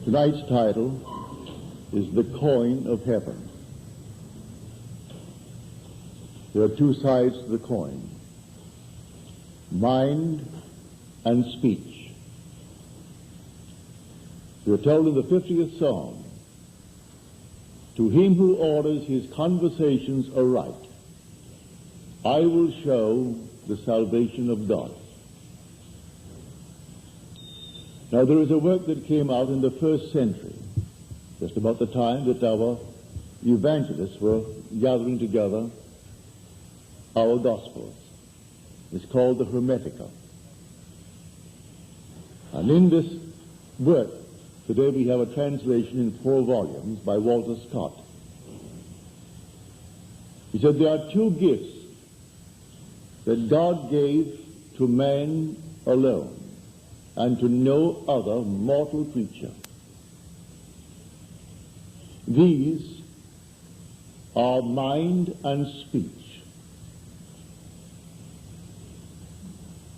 Tonight's title is The Coin of Heaven. There are two sides to the coin, mind and speech. We are told in the 50th Psalm, to him who orders his conversations aright, I will show the salvation of God. Now there is a work that came out in the first century, just about the time that our evangelists were gathering together our Gospels. It's called the Hermetica. And in this work, today we have a translation in 4 volumes by Walter Scott. He said there are 2 gifts that God gave to man alone and to no other mortal creature. These are mind and speech.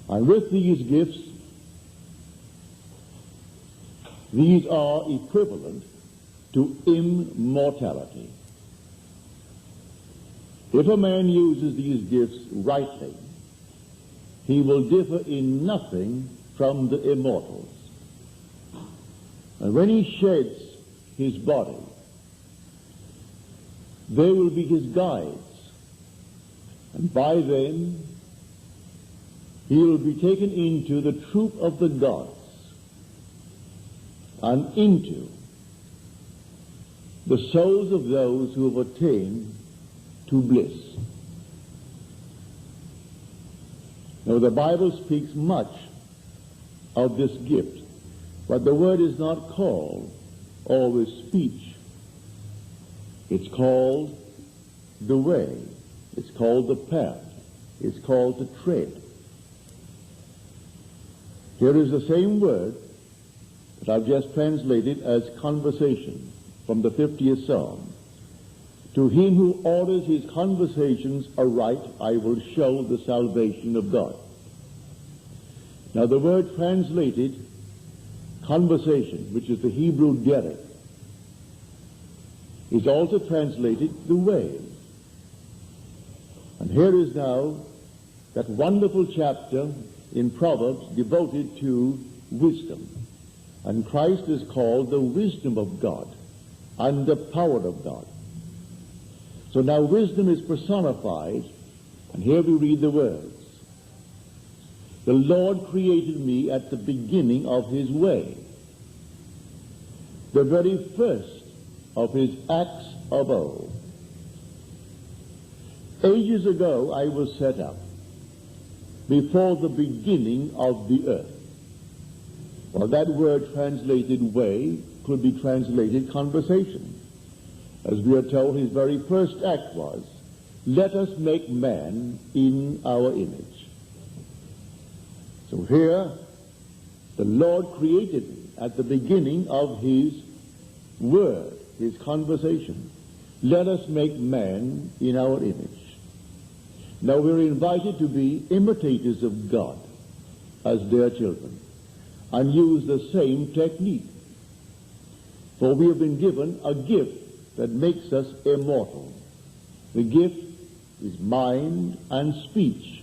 And with these gifts, these are equivalent to immortality. If a man uses these gifts rightly, he will differ in nothing from the immortals. And when he sheds his body, they will be his guides. And by them, he will be taken into the troop of the gods and into the souls of those who have attained to bliss. Now, the Bible speaks much of this gift, but the word is not called always speech. It's called the way. It's called the path. It's called the tread. Here is the same word that I've just translated as conversation from the 50th Psalm. To him who orders his conversations aright, I will show the salvation of God. Now the word translated conversation, which is the Hebrew derek, is also translated the way. And here is now that wonderful chapter in Proverbs devoted to wisdom. And Christ is called the wisdom of God and the power of God. So now wisdom is personified, and here we read the words. The Lord created me at the beginning of his way, the very first of his acts of old. Ages ago I was set up, before the beginning of the earth. Well, that word translated way could be translated conversation. As we are told, his very first act was, let us make man in our image. So here, the Lord created me at the beginning of his word, his conversation. Let us make man in our image. Now we're invited to be imitators of God as their children and use the same technique. For we have been given a gift that makes us immortal. The gift is mind and speech.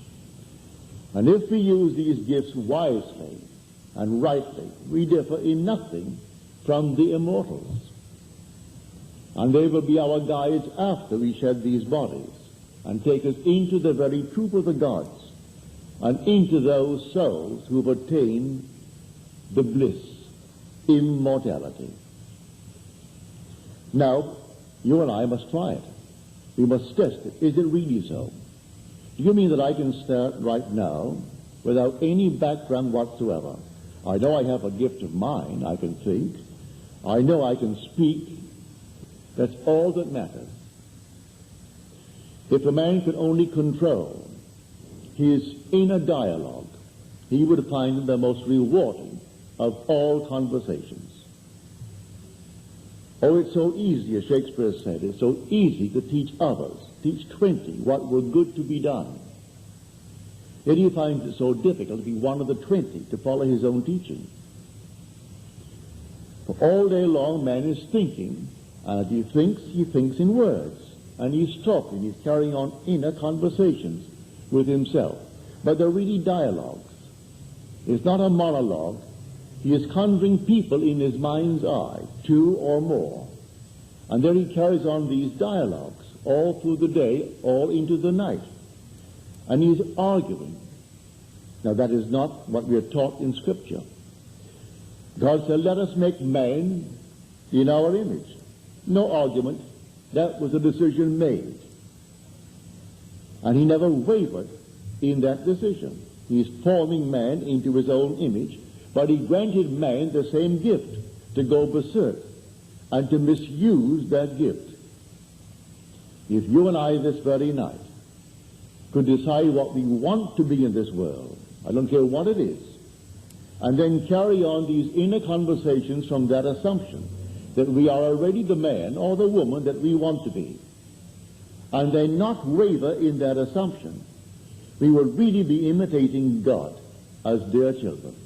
And if we use these gifts wisely and rightly, we differ in nothing from the immortals. And they will be our guides after we shed these bodies and take us into the very troop of the gods and into those souls who have attained the bliss, immortality. Now, you and I must try it. We must test it. Is it really so? Do you mean that I can start right now without any background whatsoever? I know I have a gift of mind. I can think. I know I can speak. That's all that matters. If a man could only control his inner dialogue, he would find it the most rewarding of all conversations. Oh, it's so easy, as Shakespeare said, it's so easy to teach others, teach 20 what were good to be done. Yet he finds it so difficult to be one of the 20 to follow his own teaching. All day long man is thinking, and he thinks in words, and he's talking, he's carrying on inner conversations with himself. But they're really dialogues. It's not a monologue. He is conjuring people in his mind's eye, two or more. And then he carries on these dialogues all through the day, all into the night. And he's arguing. Now that is not what we are taught in Scripture. God said, let us make man in our image. No argument. That was a decision made. And he never wavered in that decision. He is forming man into his own image, but he granted man the same gift to go berserk and to misuse that gift. If you and I this very night could decide what we want to be in this world, I don't care what it is, and then carry on these inner conversations from that assumption that we are already the man or the woman that we want to be, and then not waver in that assumption, we will really be imitating God as dear children.